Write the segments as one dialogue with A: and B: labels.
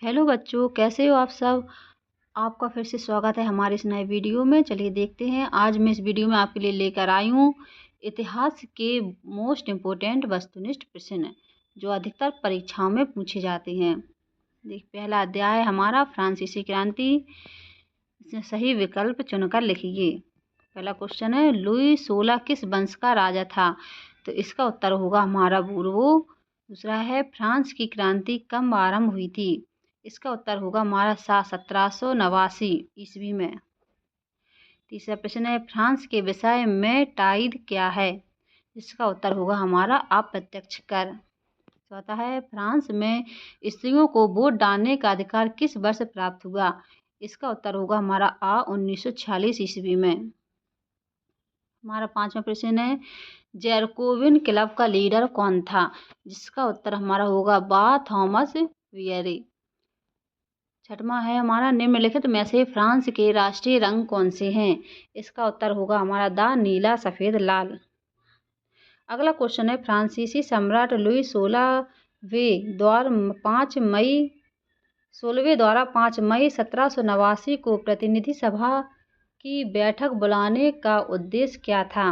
A: Hello बच्चों, कैसे हो आप सब। आपका फिर से स्वागत है हमारे इस नए वीडियो में। चलिए देखते हैं, आज मैं इस वीडियो में आपके लिए लेकर आई हूँ इतिहास के मोस्ट इम्पोर्टेंट वस्तुनिष्ठ प्रश्न जो अधिकतर परीक्षाओं में पूछे जाते हैं। पहला अध्याय है हमारा फ्रांसीसी क्रांति। इसमें सही विकल्प चुनकर लिखिए। पहला क्वेश्चन है, लुई 16 किस वंश का राजा था? तो इसका उत्तर होगा हमारा बूर्बो। दूसरा है, फ्रांस की क्रांति कब आरंभ हुई थी? इसका उत्तर होगा हमारा 1789 ईस्वी में। तीसरा प्रश्न है, फ्रांस के विषय में टाइड क्या है? इसका उत्तर होगा हमारा अप्रत्यक्ष कर। चौथा है, फ्रांस में स्त्रियों को वोट डालने का अधिकार किस वर्ष प्राप्त हुआ? इसका उत्तर होगा हमारा 1946 ईस्वी में। हमारा पांचवा प्रश्न है, जैकोबिन क्लब का लीडर कौन था? जिसका उत्तर हमारा होगा थॉमस वियरे। छठवां है हमारा, निम्नलिखित में से फ्रांस के राष्ट्रीय रंग कौन से हैं? इसका उत्तर होगा हमारा नीला, सफेद, लाल। अगला क्वेश्चन है, फ्रांसीसी सम्राट लुई 16वें द्वारा 5 मई 1789 को प्रतिनिधि सभा की बैठक बुलाने का उद्देश्य क्या था?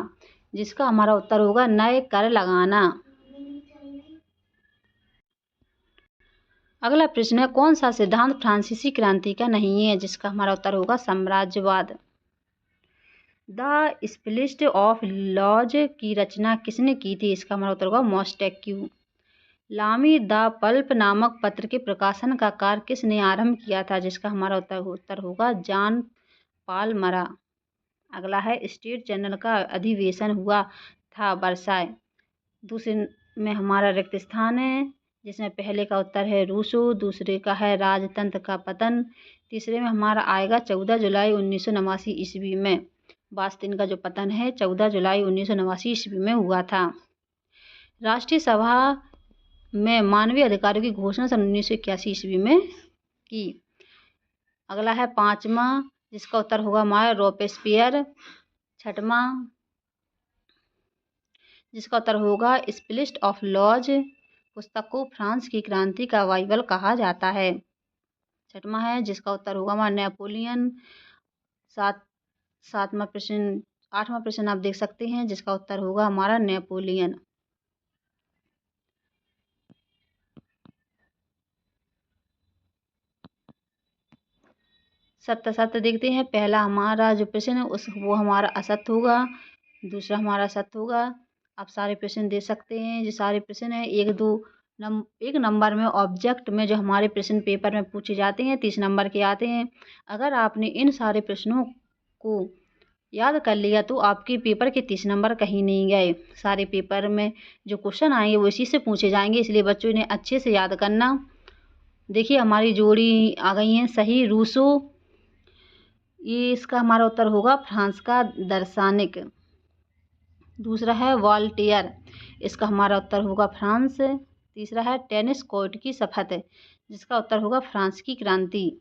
A: जिसका हमारा उत्तर होगा नए कर लगाना। अगला प्रश्न है, कौन सा सिद्धांत फ्रांसीसी क्रांति का नहीं है? जिसका हमारा उत्तर होगा साम्राज्यवाद। द स्प्लिट ऑफ लॉज की रचना किसने की थी? इसका हमारा उत्तर होगा मोंटेस्क्यू। लामी द पल्प नामक पत्र के प्रकाशन का कार्य किसने आरंभ किया था? जिसका हमारा उत्तर होगा जॉन पॉल मरा। अगला है, स्टेट जनरल का अधिवेशन हुआ था वर्साय। दूसरे में हमारा रिक्त स्थान है, जिसमें पहले का उत्तर है रूसो, दूसरे का है राजतंत्र का पतन, तीसरे में हमारा आएगा 14 जुलाई 1989 ईस्वी में। बास्तिन का जो पतन है 14 जुलाई 1989 ईस्वी में हुआ था। राष्ट्रीय सभा में मानवीय अधिकारों की घोषणा सन 1981 ईस्वी में की। अगला है पांचवा, जिसका उत्तर होगा हमारा रोबेस्पियर। छठवां, जिसका उत्तर होगा स्प्लिट ऑफ लॉज पुस्तक को फ्रांस की क्रांति का बाइबल कहा जाता है। छठवां है, जिसका उत्तर होगा हमारा नेपोलियन। आठवां प्रश्न आप देख सकते हैं, जिसका उत्तर होगा हमारा नेपोलियन। सत्य देखते हैं। पहला हमारा जो प्रश्न है वो हमारा असत्य होगा, दूसरा हमारा सत्य होगा। आप सारे प्रश्न दे सकते हैं। जो सारे प्रश्न है एक नंबर में ऑब्जेक्ट में जो हमारे प्रश्न पेपर में पूछे जाते हैं 30 नंबर के आते हैं। अगर आपने इन सारे प्रश्नों को याद कर लिया तो आपके पेपर के 30 नंबर कहीं नहीं गए। सारे पेपर में जो क्वेश्चन आएंगे वो इसी से पूछे जाएंगे, इसलिए बच्चों ने अच्छे से याद करना। देखिए हमारी जोड़ी आ गई है सही, रूसो। ये इसका हमारा उत्तर होगा फ्रांस का दार्शनिक। दूसरा है वॉल्टेयर, इसका हमारा उत्तर होगा फ्रांस। तीसरा है टेनिस कोर्ट की शपथ, जिसका उत्तर होगा फ्रांस की क्रांति।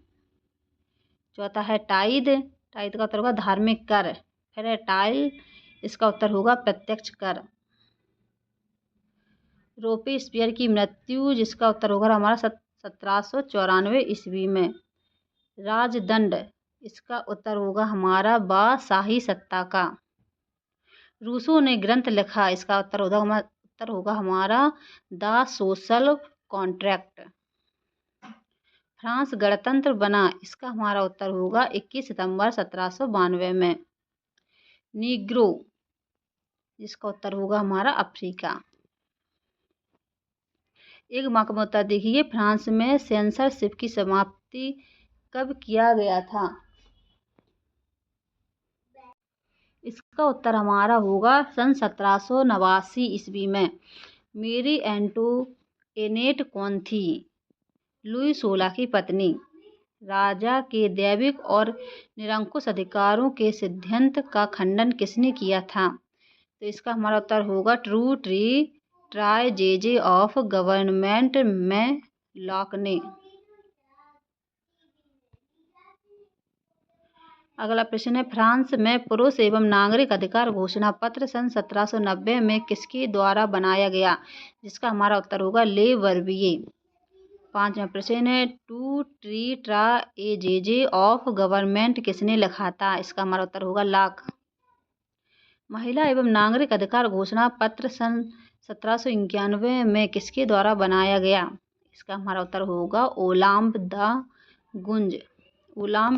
A: चौथा है टाइड का उत्तर होगा धार्मिक कर। फिर है टाइल, इसका उत्तर होगा प्रत्यक्ष कर। रोबेस्पियर की मृत्यु, जिसका उत्तर होगा हमारा 1794 ईस्वी में। राजदंड, इसका उत्तर होगा हमारा शाही सत्ता का। रूसो ने ग्रंथ लिखा, इसका उत्तर होगा हमारा द सोशल कॉन्ट्रैक्ट। फ्रांस गणतंत्र बना, इसका हमारा उत्तर होगा 21 सितंबर 1792 में। नीग्रो, जिसका उत्तर होगा हमारा अफ्रीका। एक माह का उत्तर देखिए, फ्रांस में सेंसरशिप की समाप्ति कब किया गया था? इसका उत्तर हमारा होगा सन 1789 ईस्वी में। मेरी एंटोइनेट कौन थी? लुई 16 की पत्नी। राजा के दैविक और निरंकुश अधिकारों के सिद्धांत का खंडन किसने किया था? तो इसका हमारा उत्तर होगा ट्राइजेजे ऑफ गवर्नमेंट में लॉक ने। अगला प्रश्न है, फ्रांस में पुरुष एवं नागरिक अधिकार घोषणा पत्र सन 1790 में किसके द्वारा बनाया गया? जिसका हमारा उत्तर होगा ले वर्बिये। 5वां प्रश्न है, two treatises of government किसने लिखा था? इसका हमारा उत्तर होगा लाख। महिला एवं नागरिक अधिकार घोषणा पत्र सन 1791 में किसके द्वारा बनाया गया? इसका हमारा उत्तर होगा ओलाम्प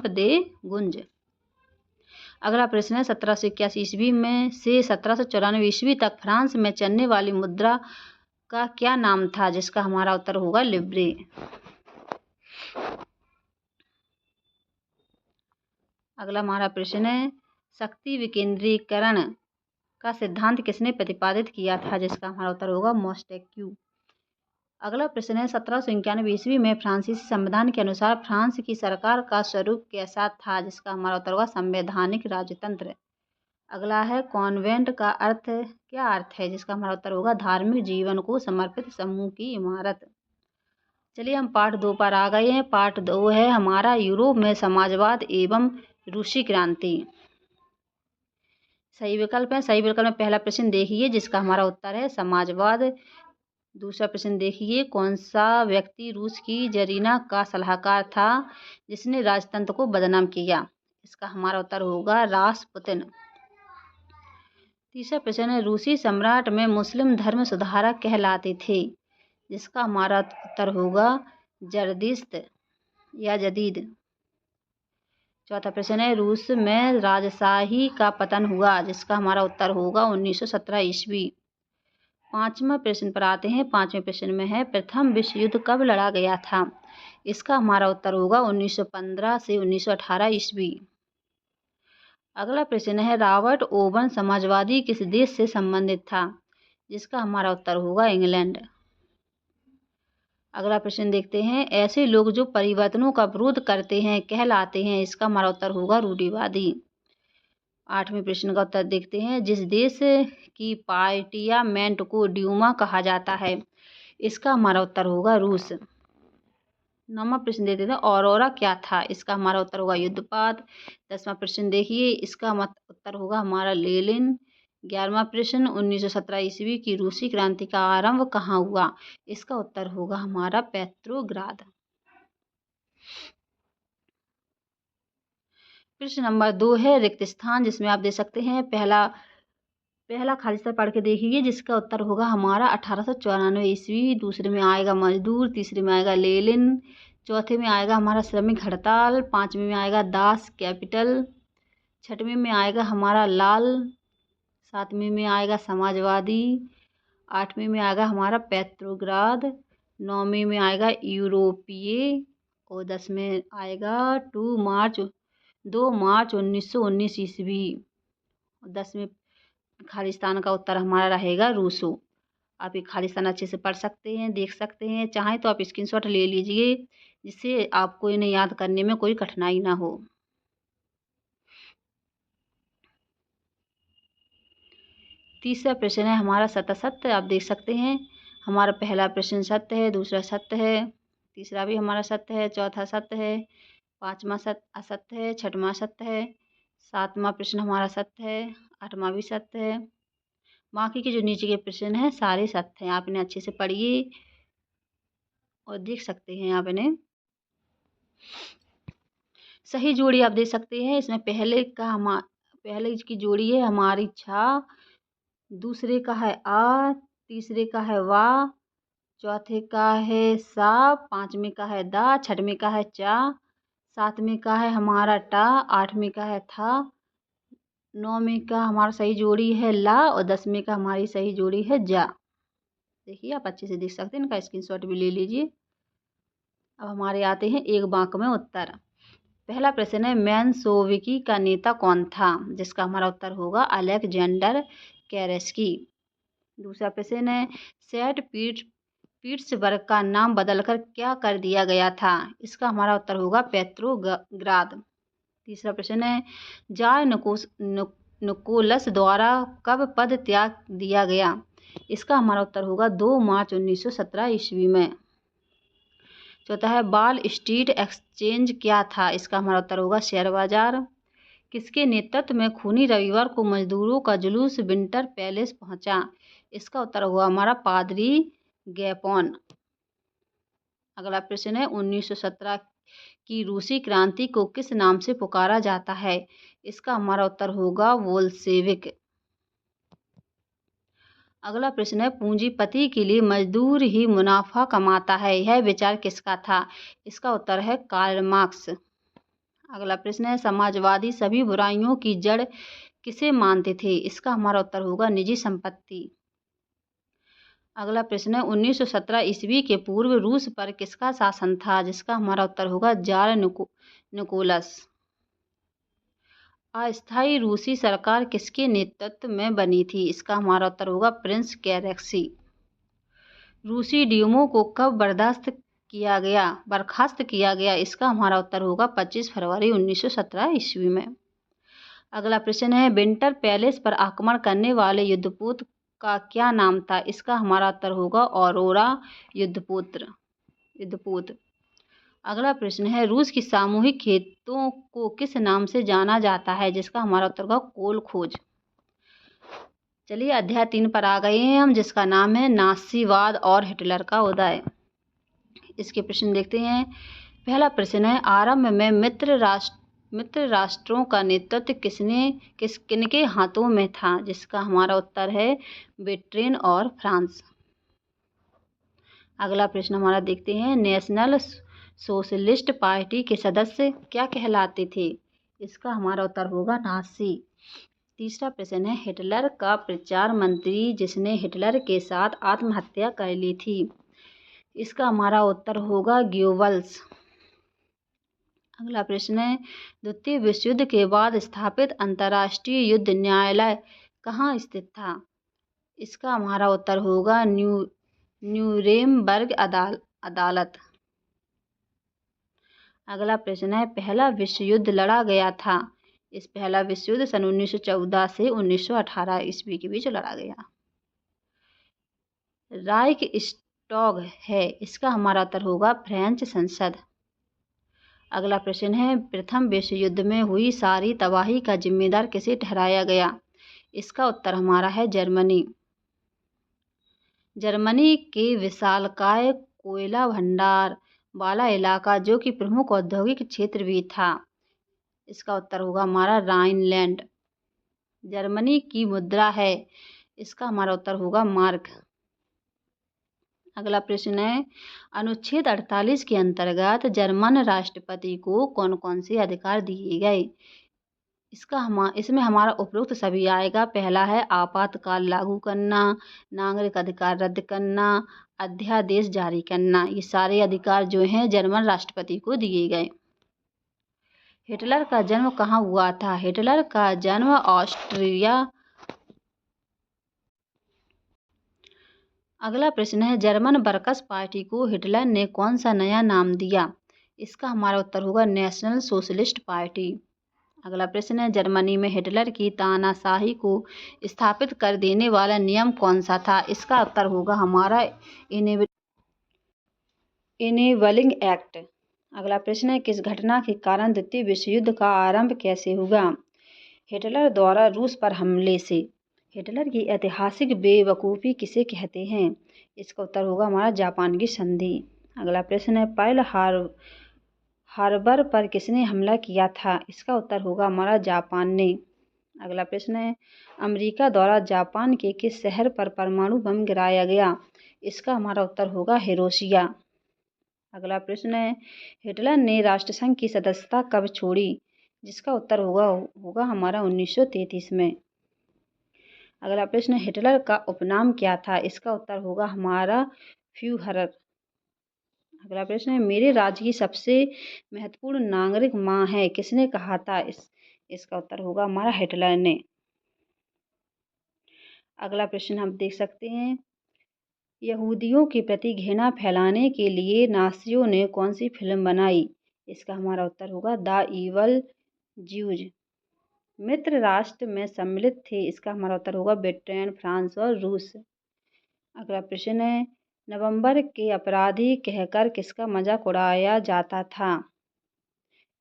A: दे गुंज। अगला प्रश्न है, 1781 ईस्वी में से 1794 ईस्वी तक फ्रांस में चलने वाली मुद्रा का क्या नाम था? जिसका हमारा उत्तर होगा लिब्रे। अगला हमारा प्रश्न है, शक्ति विकेंद्रीकरण का सिद्धांत किसने प्रतिपादित किया था? जिसका हमारा उत्तर होगा मोंटेस्क्यू। अगला प्रश्न है, 1791 ईस्वी में फ्रांसीसी संविधान के अनुसार फ्रांस की सरकार का स्वरूप कैसा था? जिसका हमारा उत्तर होगा संवैधानिक राजतंत्र। अगला है, कॉन्वेंट का क्या अर्थ है? जिसका हमारा उत्तर होगा धार्मिक जीवन को समर्पित समूह की इमारत। चलिए हम पार्ट 2 पर आ गए हैं। पार्ट 2 है हमारा यूरोप में समाजवाद एवं रूसी क्रांति। सही विकल्प है। सही विकल्प में पहला प्रश्न देखिए, जिसका हमारा उत्तर है समाजवाद। दूसरा प्रश्न देखिए, कौन सा व्यक्ति रूस की जरीना का सलाहकार था जिसने राजतंत्र को बदनाम किया? इसका हमारा उत्तर होगा रासपुतिन। तीसरा प्रश्न है, रूसी सम्राट में मुस्लिम धर्म सुधारक कहलाते थे? जिसका हमारा उत्तर होगा जरदिश्त या जदीद। चौथा प्रश्न है, रूस में राजशाही का पतन हुआ? जिसका हमारा उत्तर होगा 1917 ईस्वी। पांचवा प्रश्न पर आते हैं। पांचवें प्रश्न में है, प्रथम विश्व युद्ध कब लड़ा गया था? इसका हमारा उत्तर होगा 1915 से 1918 ईस्वी। अगला प्रश्न है, रॉबर्ट ओवन समाजवादी किस देश से संबंधित था? जिसका हमारा उत्तर होगा इंग्लैंड। अगला प्रश्न देखते हैं, ऐसे लोग जो परिवर्तनों का विरोध करते हैं कहलाते हैं? इसका हमारा उत्तर होगा रूढ़िवादी। आठवें प्रश्न का उत्तर देखते हैं, जिस देश की पार्लियामेंट को ड्यूमा कहा जाता है? इसका हमारा उत्तर होगा रूस। नौवां प्रश्न देते थे, औरोरा क्या था? इसका हमारा उत्तर होगा युद्धपात। 10वां प्रश्न देखिए, इसका उत्तर होगा हमारा लेनिन। 11वां प्रश्न, 1917 ईस्वी की रूसी क्रांति का आरंभ कहाँ हुआ? इसका उत्तर होगा हमारा पेट्रोग्राद। प्रश्न नंबर 2 है रिक्त स्थान, जिसमें आप दे सकते हैं पहला खाली स्थान पढ़ के देखिए, जिसका उत्तर होगा हमारा 1894 ईस्वी। दूसरे में आएगा मजदूर, तीसरे में आएगा लेनिन, चौथे में आएगा हमारा श्रमिक हड़ताल, पांचवें में आएगा दास कैपिटल, छठवें में आएगा हमारा लाल, सातवें में आएगा समाजवादी, आठवें में आएगा हमारा पेट्रोग्राद, नौवें में आएगा यूरोपीय और 10 में आएगा 2 मार्च 1919 ईस्वी। 10वें खालिस्तान का उत्तर हमारा रहेगा रूसो। आप ये खालिस्तान अच्छे से पढ़ सकते हैं, देख सकते हैं, चाहें तो आप स्क्रीनशॉट ले लीजिए, जिससे आपको इन्हें याद करने में कोई कठिनाई ना हो। तीसरा प्रश्न है हमारा सत्य। आप देख सकते हैं, हमारा पहला प्रश्न सत्य है, दूसरा सत्य है, तीसरा भी हमारा सत्य है, चौथा सत्य है, पांचवा असत्य है, छठवां सत्य है, सातवां प्रश्न हमारा सत्य है, आठवां भी सत्य है। बाकी के जो नीचे के प्रश्न हैं सारे सत्य हैं। आप इन्हें अच्छे से पढ़िए और देख सकते हैं आप इन्हें। सही जोड़ी आप देख सकते हैं, इसमें पहले की जोड़ी है हमारी छा, दूसरे का है आ, तीसरे का है वा, चौथे का है सा, पांचवें का है दा, छठवें का है चा, सातवें का है हमारा टा, आठवें का है था, नौवें का हमारा सही जोड़ी है ला और 10वें का हमारी सही जोड़ी है जा। देखिए आप अच्छे से देख सकते हैं, इनका स्क्रीनशॉट भी ले लीजिए। अब हमारे आते हैं एक वाक्य में उत्तर। पहला प्रश्न है, मेंशेविकी का नेता कौन था? जिसका हमारा उत्तर होगा अलेक्जेंडर केरेस्की। दूसरा प्रश्न है, सेंट पीटर्सबर्ग का नाम बदलकर क्या कर दिया गया था? इसका हमारा उत्तर होगा पेट्रोग्राद। तीसरा प्रश्न है, जार निकोलस द्वारा कब पद त्याग दिया गया? इसका हमारा उत्तर होगा 2 मार्च 1917 ईस्वी में। चौथा है, वॉल स्ट्रीट एक्सचेंज क्या था? इसका हमारा उत्तर होगा शेयर बाजार। किसके नेतृत्व में खूनी रविवार को मजदूरों का जुलूस विंटर पैलेस पहुंचा? इसका उत्तर होगा हमारा पादरी गैपोन। अगला प्रश्न है 1917 की रूसी क्रांति को किस नाम से पुकारा जाता है? इसका हमारा उत्तर होगा बोल्शेविक। अगला प्रश्न है पूंजीपति के लिए मजदूर ही मुनाफा कमाता है, यह विचार किसका था? इसका उत्तर है कार्ल मार्क्स। अगला प्रश्न है समाजवादी सभी बुराइयों की जड़ किसे मानते थे? इसका हमारा उत्तर होगा निजी संपत्ति। अगला प्रश्न है 1917 ईस्वी के पूर्व रूस पर किसका शासन था? जिसका हमारा उत्तर होगा जार निकोलस। अस्थायी रूसी सरकार किसके नेतृत्व में बनी थी? इसका हमारा उत्तर होगा प्रिंस केरेक्सी। रूसी ड्यूमो को कब बर्खास्त किया गया? इसका हमारा उत्तर होगा 25 फरवरी 1917 ईस्वी में। अगला प्रश्न है विंटर पैलेस पर आक्रमण करने वाले युद्धपोत का क्या नाम था? इसका हमारा उत्तर होगा औरोरा युद्धपोत। अगला प्रश्न है रूस की सामूहिक खेतों को किस नाम से जाना जाता है? जिसका हमारा उत्तर होगा कोल खोज। चलिए अध्याय 3 पर आ गए हैं हम, जिसका नाम है नासीवाद और हिटलर का उदय। इसके प्रश्न देखते हैं। पहला प्रश्न है आरंभ में मित्र राष्ट्रों का नेतृत्व किनके हाथों में था? जिसका हमारा उत्तर है ब्रिटेन और फ्रांस। अगला प्रश्न हमारा देखते हैं नेशनल सोशलिस्ट पार्टी के सदस्य क्या कहलाते थे? इसका हमारा उत्तर होगा नाजी। तीसरा प्रश्न है हिटलर का प्रचार मंत्री जिसने हिटलर के साथ आत्महत्या कर ली थी? इसका हमारा उत्तर होगा ग्योबल्स। अगला प्रश्न है द्वितीय विश्व युद्ध के बाद स्थापित अंतर्राष्ट्रीय युद्ध न्यायालय कहाँ स्थित था? इसका हमारा उत्तर होगा न्यूरेमबर्ग अदालत। अगला प्रश्न है पहला विश्व युद्ध लड़ा गया था? इस पहला विश्व युद्ध सन 1914 से 1918 ईस्वी के बीच लड़ा गया। राइख स्टॉग है, इसका हमारा उत्तर होगा फ्रेंच संसद। अगला प्रश्न है प्रथम विश्व युद्ध में हुई सारी तबाही का जिम्मेदार किसे ठहराया गया? इसका उत्तर हमारा है जर्मनी। जर्मनी के विशालकाय कोयला भंडार वाला इलाका जो कि प्रमुख औद्योगिक क्षेत्र भी था, इसका उत्तर होगा हमारा राइनलैंड। जर्मनी की मुद्रा है, इसका हमारा उत्तर होगा मार्क। अगला प्रश्न है अनुच्छेद 48 के अंतर्गत जर्मन राष्ट्रपति को कौन कौन से अधिकार दिए गए? इसमें हमारा उपरोक्त सभी आएगा। पहला है आपातकाल लागू करना, नागरिक अधिकार रद्द करना, अध्यादेश जारी करना। ये सारे अधिकार जो हैं जर्मन राष्ट्रपति को दिए गए। हिटलर का जन्म कहाँ हुआ था? हिटलर का जन्म ऑस्ट्रिया। अगला प्रश्न है जर्मन वर्कर्स पार्टी को हिटलर ने कौन सा नया नाम दिया? इसका हमारा उत्तर होगा नेशनल सोशलिस्ट पार्टी। अगला प्रश्न है जर्मनी में हिटलर की तानाशाही को स्थापित कर देने वाला नियम कौन सा था? इसका उत्तर होगा हमारा इनेबलिंग एक्ट। अगला प्रश्न है किस घटना के कारण द्वितीय विश्व युद्ध का आरंभ कैसे हुआ? हिटलर द्वारा रूस पर हमले से। हिटलर की ऐतिहासिक बेवकूफ़ी किसे कहते हैं? इसका उत्तर होगा हमारा जापान की संधि। अगला प्रश्न है पर्ल हार्बर पर किसने हमला किया था? इसका उत्तर होगा हमारा जापान ने। अगला प्रश्न है अमेरिका द्वारा जापान के किस शहर पर परमाणु बम गिराया गया? इसका हमारा उत्तर होगा हिरोशिमा। अगला प्रश्न है हिटलर ने राष्ट्रसंघ की सदस्यता कब छोड़ी? जिसका उत्तर होगा हमारा 1933 में। अगला प्रश्न हिटलर का उपनाम क्या था? इसका उत्तर होगा हमारा फ्यूहरर। अगला प्रश्न है मेरे राज्य की सबसे महत्वपूर्ण नागरिक माँ है, किसने कहा था? इसका उत्तर होगा हमारा हिटलर ने। अगला प्रश्न हम देख सकते हैं यहूदियों के प्रति घृणा फैलाने के लिए नाज़ियों ने कौन सी फिल्म बनाई? इसका हमारा उत्तर होगा द ईवल ज्यूज। मित्र राष्ट्र में सम्मिलित थे, इसका हमारा उत्तर होगा ब्रिटेन, फ्रांस और रूस। अगला प्रश्न है नवंबर के अपराधी कहकर किसका मजाक उड़ाया जाता था?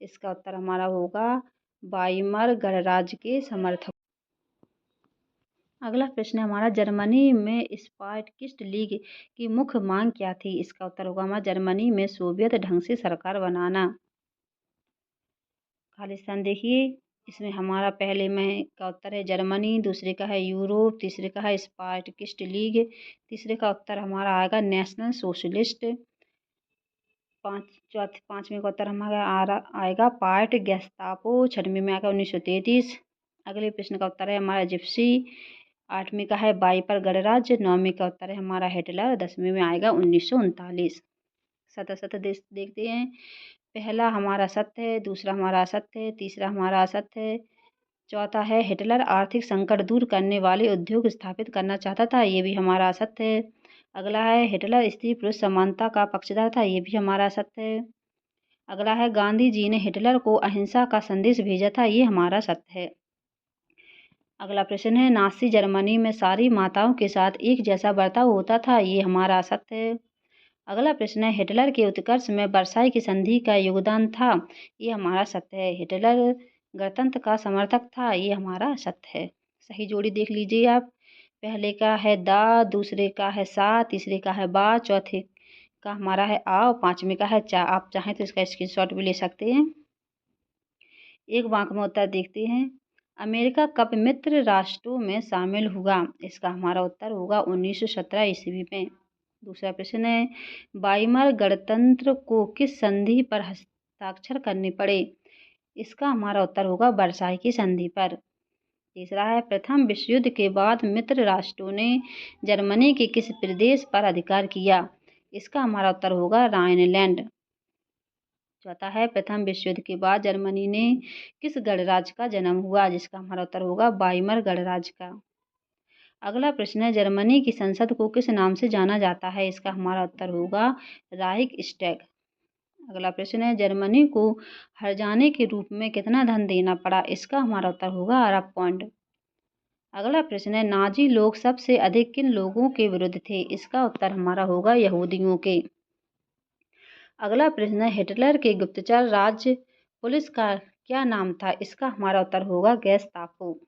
A: इसका उत्तर हमारा होगा वाइमर गणराज्य के समर्थक। अगला प्रश्न है हमारा, जर्मनी में स्पार्टकिस्ट लीग की मुख्य मांग क्या थी? इसका उत्तर होगा हमारा जर्मनी में सोवियत ढंग से सरकार बनाना। खालिस्तान देखिए, इसमें हमारा पहले में का उत्तर है जर्मनी, दूसरे का है यूरोप, तीसरे का है स्पार्टकिस्ट लीग, तीसरे का उत्तर हमारा आएगा नेशनल सोशलिस्ट, पांचवें का उत्तर हमारा आएगा पार्ट गेस्तापो, छठवीं में आएगा 1933। अगले प्रश्न का उत्तर है हमारा जिप्सी, आठवीं का है वाइपर गणराज्य, नौवीं का उत्तर है हमारा हिटलर, 10वीं में आएगा 1939। सतह देखते हैं। पहला हमारा सत्य है, दूसरा हमारा असत्य है, तीसरा हमारा असत्य है, चौथा है हिटलर आर्थिक संकट दूर करने वाले उद्योग स्थापित करना चाहता था, ये भी हमारा असत्य है। अगला है हिटलर स्त्री पुरुष समानता का पक्षधर था, ये भी हमारा सत्य है। अगला है गांधी जी ने हिटलर को अहिंसा का संदेश भेजा था, ये हमारा सत्य है। अगला प्रश्न है, नाज़ी जर्मनी में सारी माताओं के साथ एक जैसा बर्ताव होता था, ये हमारा सत्य है। अगला प्रश्न है, हिटलर के उत्कर्ष में वर्साई की संधि का योगदान था, ये हमारा सत्य है। हिटलर गणतंत्र का समर्थक था, ये हमारा सत्य है। सही जोड़ी देख लीजिए आप। पहले का है दा, दूसरे का है सा, तीसरे का है बा, चौथे का हमारा है आ और पांचवें का है चा। आप चाहें तो इसका स्क्रीनशॉट भी ले सकते हैं। एक वाक्य में उत्तर देखते हैं। अमेरिका कब मित्र राष्ट्रों में शामिल हुआ? इसका हमारा उत्तर होगा 1917 ईस्वी में। दूसरा प्रश्न है, वाइमर गणतंत्र को किस संधि पर हस्ताक्षर करने पड़े? इसका हमारा उत्तर होगा वर्साई की संधि पर। तीसरा है, प्रथम विश्व युद्ध के बाद मित्र राष्ट्रों ने जर्मनी के किस प्रदेश पर अधिकार किया? इसका हमारा उत्तर होगा राइनलैंड। चौथा है, प्रथम विश्व युद्ध के बाद जर्मनी ने किस गणराज्य का जन्म हुआ? जिसका हमारा उत्तर होगा वाइमर गणराज्य का। अगला प्रश्न है, जर्मनी की संसद को किस नाम से जाना जाता है? इसका हमारा उत्तर होगा राइक्सटैग। अगला प्रश्न है, जर्मनी को हर्जाने के रूप में कितना धन देना पड़ा? इसका हमारा उत्तर होगा अरब पौंड। अगला प्रश्न है, नाजी लोग सबसे अधिक किन लोगों के विरुद्ध थे? इसका उत्तर हमारा होगा यहूदियों के। अगला प्रश्न है, हिटलर के गुप्तचर राज्य पुलिस का क्या नाम था? इसका हमारा उत्तर होगा गेस्तापो।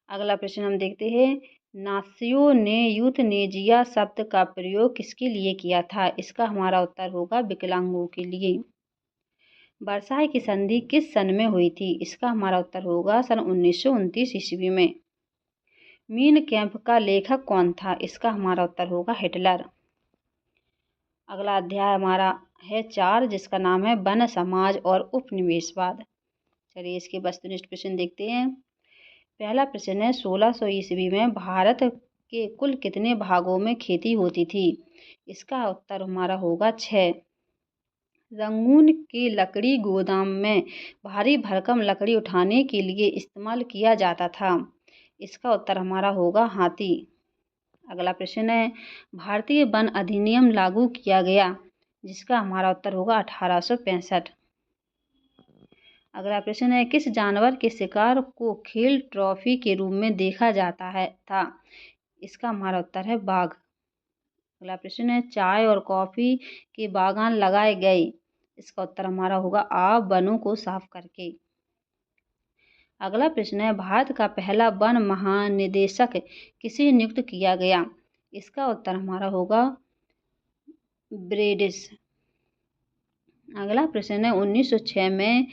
A: अगला प्रश्न हम देखते हैं, नासियों ने यूथनेजिया शब्द का प्रयोग किसके लिए किया था? इसका हमारा उत्तर होगा विकलांगों के लिए। वर्साई की संधि किस सन में हुई थी? इसका हमारा उत्तर होगा सन 1929 ईस्वी में। मीन कैंप का लेखक कौन था? इसका हमारा उत्तर होगा हिटलर। अगला अध्याय हमारा है 4, जिसका नाम है वन समाज और उपनिवेशवाद। चलिए इसके वस्तुनिष्ठ प्रश्न देखते हैं। पहला प्रश्न है, 1600 ईस्वी में भारत के कुल कितने भागों में खेती होती थी? इसका उत्तर हमारा होगा 6। रंगून के लकड़ी गोदाम में भारी भरकम लकड़ी उठाने के लिए इस्तेमाल किया जाता था। इसका उत्तर हमारा होगा हाथी। अगला प्रश्न है, भारतीय वन अधिनियम लागू किया गया? जिसका हमारा उत्तर होगा 1865। अगला प्रश्न है, किस जानवर के शिकार को खेल ट्रॉफी के रूप में देखा जाता है था? इसका हमारा उत्तर है बाघ। अगला प्रश्न है, चाय और कॉफी के बागान लगाए गए? इसका उत्तर हमारा होगा आ, वनों को साफ करके। अगला प्रश्न है, भारत का पहला वन महानिदेशक किसे नियुक्त किया गया? इसका उत्तर हमारा होगा ब्रेडिस। अगला प्रश्न है, 1906 में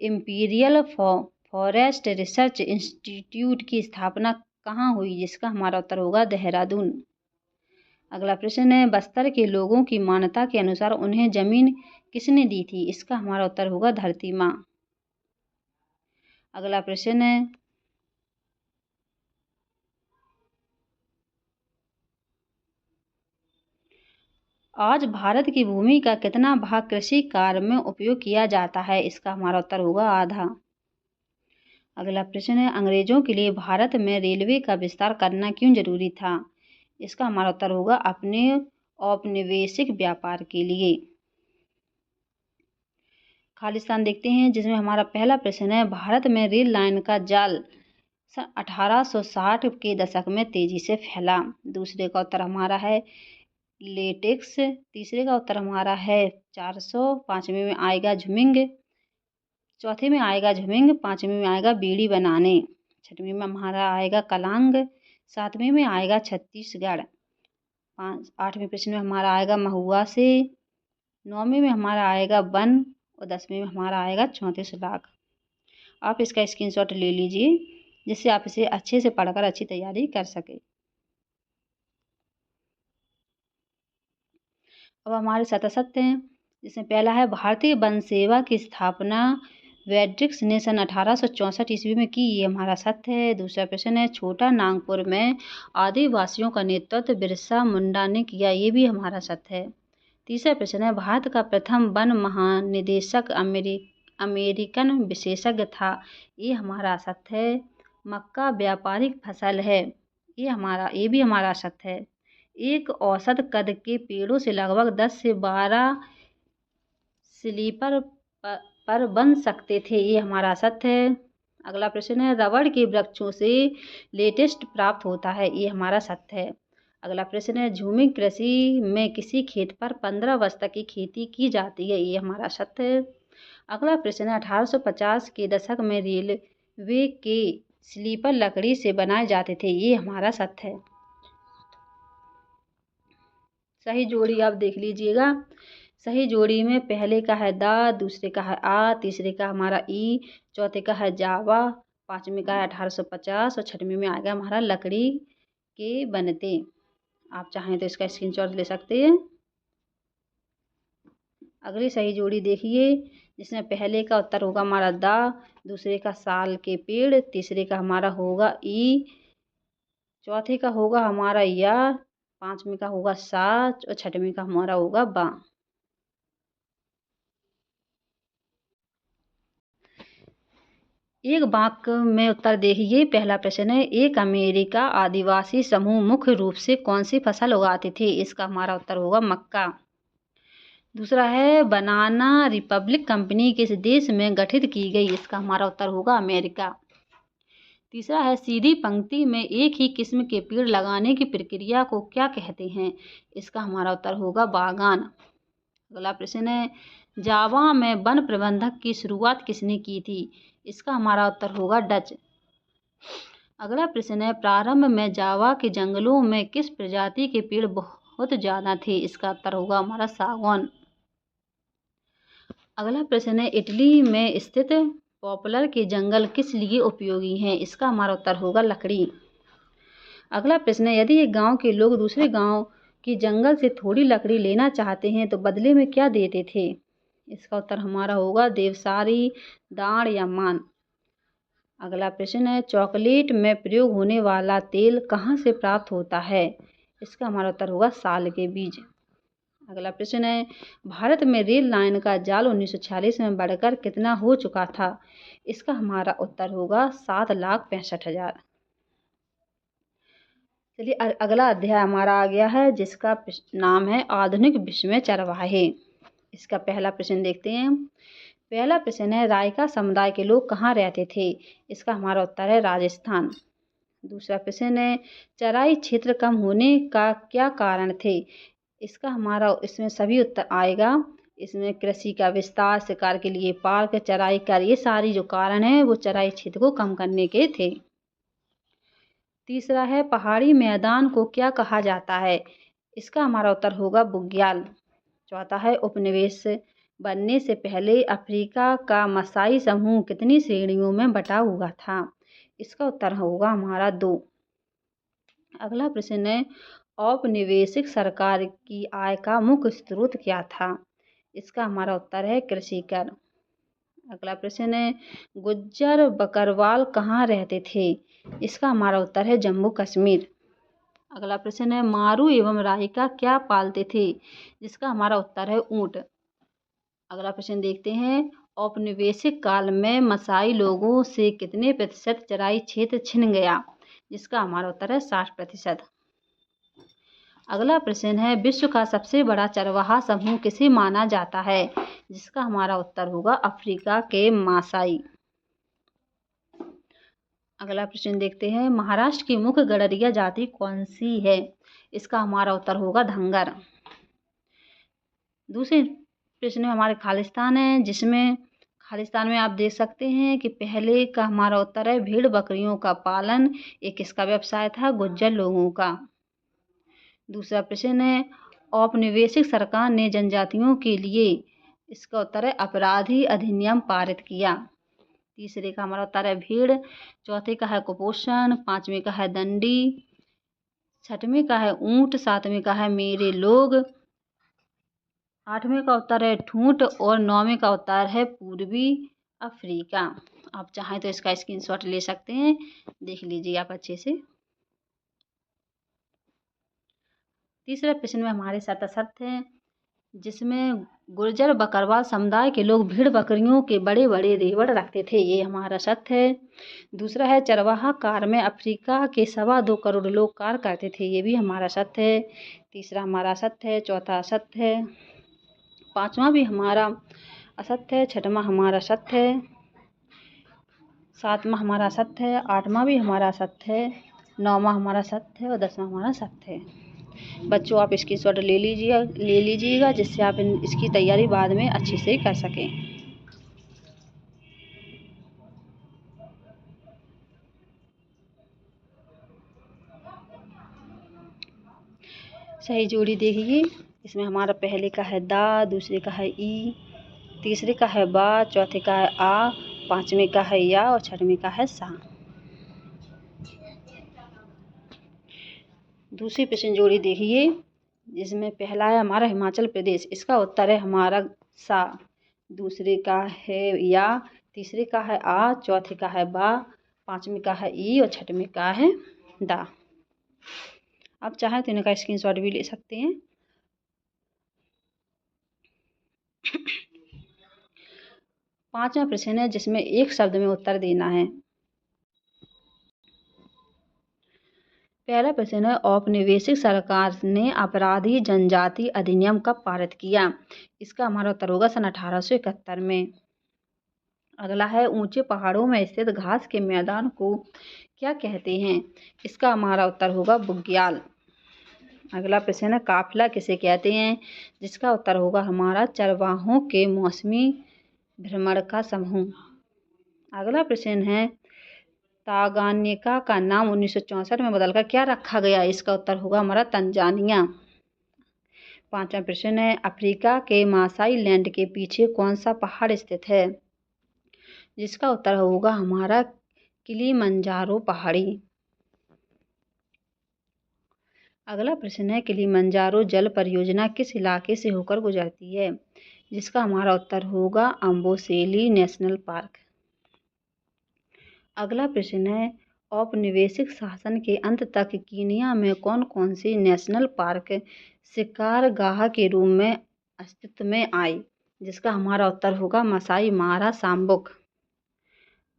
A: इंपीरियल फॉरेस्ट रिसर्च इंस्टीट्यूट की स्थापना कहाँ हुई? जिसका हमारा उत्तर होगा देहरादून। अगला प्रश्न है, बस्तर के लोगों की मान्यता के अनुसार उन्हें जमीन किसने दी थी? इसका हमारा उत्तर होगा धरती माँ। अगला प्रश्न है, आज भारत की भूमि का कितना भाग कृषि कार्य में उपयोग किया जाता है? इसका हमारा उत्तर होगा आधा। अगला प्रश्न है, अंग्रेजों के लिए भारत में रेलवे का विस्तार करना क्यों जरूरी था? इसका हमारा उत्तर होगा अपने औपनिवेशिक व्यापार के लिए। खालिस्तान देखते हैं, जिसमें हमारा पहला प्रश्न है, भारत में रेल लाइन का जाल 1860 के दशक में तेजी से फैला। दूसरे का उत्तर हमारा है लेटेक्स। तीसरे का उत्तर हमारा है 400। पांचवें में आएगा झुमिंग। चौथे में आएगा झुमिंग, पाँचवें में आएगा बीड़ी बनाने, छठवीं में हमारा आएगा कलांग, सातवें में आएगा छत्तीसगढ़, आठवें प्रश्न में हमारा आएगा महुआ से, नौवें में हमारा आएगा वन और 10वें में हमारा आएगा 34 लाख। आप इसका स्क्रीनशॉट ले लीजिए जिससे आप इसे अच्छे से पढ़कर अच्छी तैयारी कर सके। अब हमारे सत्य हैं, जिसमें पहला है भारतीय वन सेवा की स्थापना वेड्रिक्स ने सन 1864 ईस्वी में की, ये हमारा सत्य है। दूसरा प्रश्न है छोटा नागपुर में आदिवासियों का नेतृत्व बिरसा मुंडा ने किया, ये भी हमारा सत्य है। तीसरा प्रश्न है भारत का प्रथम वन महानिदेशक अमेरिकन विशेषज्ञ था, ये हमारा सत्य है। मक्का व्यापारिक फसल है, ये भी हमारा सत्य है। एक औसत कद के पेड़ों से लगभग 10 से 12 स्लीपर पर बन सकते थे, ये हमारा सत्य है। अगला प्रश्न है रबड़ के वृक्षों से लेटेस्ट प्राप्त होता है, ये हमारा सत्य है। अगला प्रश्न है झूमिंग कृषि में किसी खेत पर 15 वर्ष तक की खेती की जाती है, ये हमारा सत्य है। अगला प्रश्न है 1850 के दशक में रेलवे के स्लीपर लकड़ी से बनाए जाते थे, ये हमारा सत्य है। सही जोड़ी आप देख लीजिएगा। सही जोड़ी में पहले का है दा, दूसरे का है आ, तीसरे का हमारा ई, चौथे का है जावा, पाँचवें का है 1850 और छठवीं में आएगा हमारा लकड़ी के बनते। आप चाहें तो इसका स्क्रीनशॉट ले सकते हैं। अगली सही जोड़ी देखिए जिसमें पहले का उत्तर होगा हमारा दा, दूसरे का साल के पेड़, तीसरे का हमारा होगा ई, चौथे का होगा हमारा या, पाँचवें का होगा साच और छठवीं का हमारा होगा बा। एक वाक्य में उत्तर देखिए। पहला प्रश्न है एक अमेरिका आदिवासी समूह मुख्य रूप से कौन सी फसल उगाते थे, इसका हमारा उत्तर होगा मक्का। दूसरा है बनाना रिपब्लिक कंपनी किस देश में गठित की गई, इसका हमारा उत्तर होगा अमेरिका। तीसरा है सीधी पंक्ति में एक ही किस्म के पेड़ लगाने की प्रक्रिया को क्या कहते हैं, इसका हमारा उत्तर होगा बागान। अगला प्रश्न है जावा में वन प्रबंधक की शुरुआत किसने की थी, इसका हमारा उत्तर होगा डच। अगला प्रश्न है प्रारंभ में जावा के जंगलों में किस प्रजाति के पेड़ बहुत ज़्यादा थे, इसका उत्तर होगा हमारा सागौन। अगला प्रश्न है इटली में स्थित पॉपुलर के जंगल किस लिए उपयोगी हैं, इसका हमारा उत्तर होगा लकड़ी। अगला प्रश्न है यदि एक गांव के लोग दूसरे गांव के जंगल से थोड़ी लकड़ी लेना चाहते हैं तो बदले में क्या देते थे, इसका उत्तर हमारा होगा देवसारी, दाण या मान। अगला प्रश्न है चॉकलेट में प्रयोग होने वाला तेल कहाँ से प्राप्त होता है, इसका हमारा उत्तर होगा साल के बीज। अगला प्रश्न है भारत में रेल लाइन का जाल 1946 में बढ़कर कितना हो चुका था, इसका हमारा उत्तर होगा 7,65,000। चलिए अगला अध्याय हमारा आ गया है जिसका नाम है आधुनिक विश्व में चरवाहे। इसका पहला प्रश्न देखते हैं। पहला प्रश्न है रायका समुदाय के लोग कहाँ रहते थे, इसका हमारा उत्तर है राजस्थान। दूसरा प्रश्न है चराई क्षेत्र कम होने का क्या कारण थे, इसमें सभी उत्तर आएगा। इसमें कृषि का विस्तार, शिकार के लिए पार्क, चराई कर, ये सारी जो कारण है वो चराई क्षेत्र को कम करने के थे। तीसरा है पहाड़ी मैदान को क्या कहा जाता है, इसका हमारा उत्तर होगा बुग्याल। चौथा है उपनिवेश बनने से पहले अफ्रीका का मसाई समूह कितनी श्रेणियों में बटा हुआ था, इसका उत्तर होगा हमारा 2। अगला प्रश्न है औपनिवेशिक सरकार की आय का मुख्य स्रोत क्या था, इसका हमारा उत्तर है कृषि कर। अगला प्रश्न है गुज्जर बकरवाल कहाँ रहते थे, इसका हमारा उत्तर है जम्मू कश्मीर। अगला प्रश्न है मारू एवं रायका क्या पालते थे, जिसका हमारा उत्तर है ऊँट। अगला प्रश्न देखते हैं औपनिवेशिक काल में मसाई लोगों से कितने प्रतिशत चराई क्षेत्र छिन गया, जिसका हमारा उत्तर है 60%। अगला प्रश्न है विश्व का सबसे बड़ा चरवाहा समूह किसे माना जाता है, जिसका हमारा उत्तर होगा अफ्रीका के मासाई। अगला प्रश्न देखते हैं महाराष्ट्र की मुख्य गड़रिया जाति कौन सी है, इसका हमारा उत्तर होगा धंगर। दूसरे प्रश्न में हमारे खालिस्तान है जिसमें खालिस्तान में आप देख सकते हैं कि पहले का हमारा उत्तर है भेड़ बकरियों का पालन। ये किसका व्यवसाय था? गुज्जर लोगों का। दूसरा प्रश्न है औपनिवेशिक सरकार ने जनजातियों के लिए, इसका उत्तर है अपराधी अधिनियम पारित किया। तीसरे का हमारा उत्तर है भीड़। चौथे का है कुपोषण। पांचवें का है दंडी। छठवें का है ऊंट। सातवें का है मेरे लोग। आठवें का उत्तर है ठूंठ और नौवें का उत्तर है पूर्वी अफ्रीका। आप चाहें तो इसका स्क्रीनशॉट ले सकते हैं, देख लीजिए आप अच्छे से। तीसरे प्रश्न में हमारे साथ असत्य है, जिसमें गुर्जर बकरवाल समुदाय के लोग भेड़ बकरियों के बड़े बड़े रेवड़ रखते थे, ये हमारा सत्य है। दूसरा है चरवाहा कार में अफ्रीका के 2.25 करोड़ लोग कार्य करते थे, ये भी हमारा सत्य है। तीसरा हमारा असत्य है। चौथा असत्य है। पांचवा भी हमारा असत्य है। छठवां हमारा सत्य है। सातवां हमारा असत्य है। आठवां भी हमारा असत्य है। नौवां हमारा सत्य है और 10वां हमारा सत्य है। बच्चों आप इसकी स्क्रीनशॉट ले लीजिएगा जिससे आप इसकी तैयारी बाद में अच्छे से कर सकें। सही जोड़ी देखिए, इसमें हमारा पहले का है दा, दूसरे का है ई, तीसरे का है बा, चौथे का है आ, पांचवें का है या और छठवें का है सा। दूसरी प्रश्न जोड़ी देखिए, जिसमें पहला है हमारा हिमाचल प्रदेश, इसका उत्तर है हमारा सा। दूसरे का है या, तीसरे का है आ, चौथे का है बा, पांचवें का है ई और छठवें का है दा। आप चाहें तो इनका स्क्रीनशॉट भी ले सकते हैं। पांचवा प्रश्न है जिसमें एक शब्द में उत्तर देना है। पहला प्रश्न है औपनिवेशिक सरकार ने अपराधी जनजाति अधिनियम कब पारित किया? इसका हमारा उत्तर होगा सन 1871 में। अगला है ऊंचे पहाड़ों में स्थित घास के मैदान को क्या कहते हैं? इसका हमारा उत्तर होगा बुग्याल। अगला प्रश्न है काफिला किसे कहते हैं? जिसका उत्तर होगा हमारा चरवाहों के मौसमी भ्रमण का समूह। अगला प्रश्न है तांगानिका का नाम 1964 में बदलकर क्या रखा गया? इसका उत्तर होगा हमारा तंजानिया। पांचवा प्रश्न है अफ्रीका के मासाई लैंड के पीछे कौन सा पहाड़ स्थित है? जिसका उत्तर होगा हमारा किलिमंजारो पहाड़ी। अगला प्रश्न है किलिमंजारो जल परियोजना किस इलाके से होकर गुजरती है? जिसका हमारा उत्तर होगा अम्बोसेली नेशनल पार्क। अगला प्रश्न है औपनिवेशिक शासन के अंत तक कीनिया में कौन कौन सी नेशनल पार्क शिकारगाह के रूप में अस्तित्व में आए? जिसका हमारा उत्तर होगा मसाई मारा साम्बुक।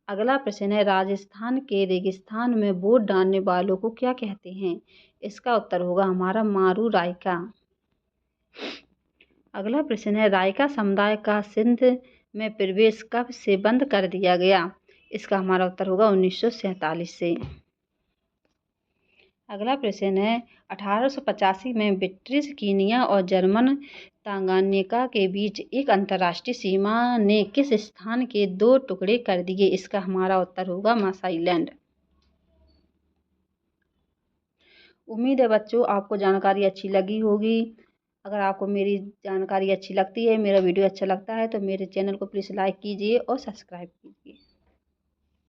A: अगला प्रश्न है राजस्थान के रेगिस्तान में वोट डालने वालों को क्या कहते हैं? इसका उत्तर होगा हमारा मारू रायका। अगला प्रश्न है रायका समुदाय का सिंध में प्रवेश कब से बंद कर दिया गया? इसका हमारा उत्तर होगा 1947 से। अगला प्रश्न है 1885 में ब्रिटिश कीनिया और जर्मन तांगानिका के बीच एक अंतर्राष्ट्रीय सीमा ने किस स्थान के 2 टुकड़े कर दिए? इसका हमारा उत्तर होगा मासाईलैंड। उम्मीद है बच्चों आपको जानकारी अच्छी लगी होगी। अगर आपको मेरी जानकारी अच्छी लगती है, मेरा वीडियो अच्छा लगता है तो मेरे चैनल को प्लीज़ लाइक कीजिए और सब्सक्राइब कीजिए।